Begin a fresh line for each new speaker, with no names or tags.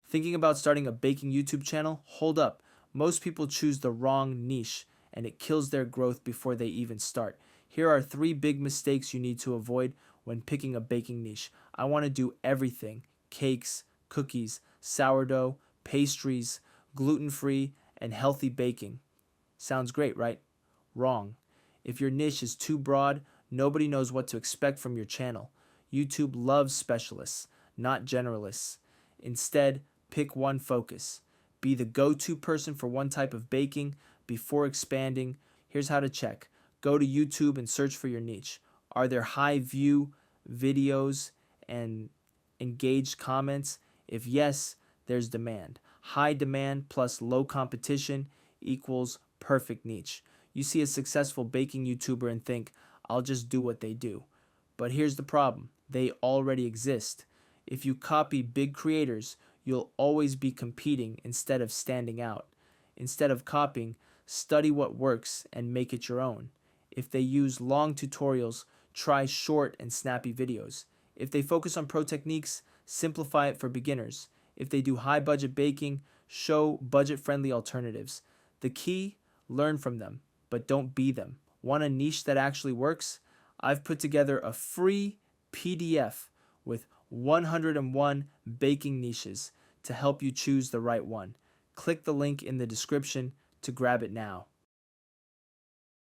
Thinking about starting a baking YouTube channel? Hold up. Most people choose the wrong niche and it kills their growth before they even start. Here are 3 big mistakes you need to avoid when picking a baking niche. I want to do everything: cakes, cookies, sourdough, pastries, gluten free, and healthy baking. Sounds great, right? Wrong. If your niche is too broad, nobody knows what to expect from your channel. YouTube loves specialists, not generalists. Instead, pick one focus. Be the go-to person for one type of baking before expanding. Here's how to check. Go to YouTube and search for your niche. Are there high view videos and engaged comments? If yes, there's demand. High demand plus low competition equals perfect niche. You see a successful baking YouTuber and think, I'll just do what they do. But here's the problem: they already exist. If you copy big creators, you'll always be competing instead of standing out. Instead of copying, study what works and make it your own. If they use long tutorials, try short and snappy videos. If they focus on pro techniques, simplify it for beginners. If they do high budget baking, show budget friendly alternatives. The key: learn from them, but don't be them. Want a niche that actually works? I've put together a free PDF with 101 baking niches to help you choose the right one. Click the link in the description to grab it now.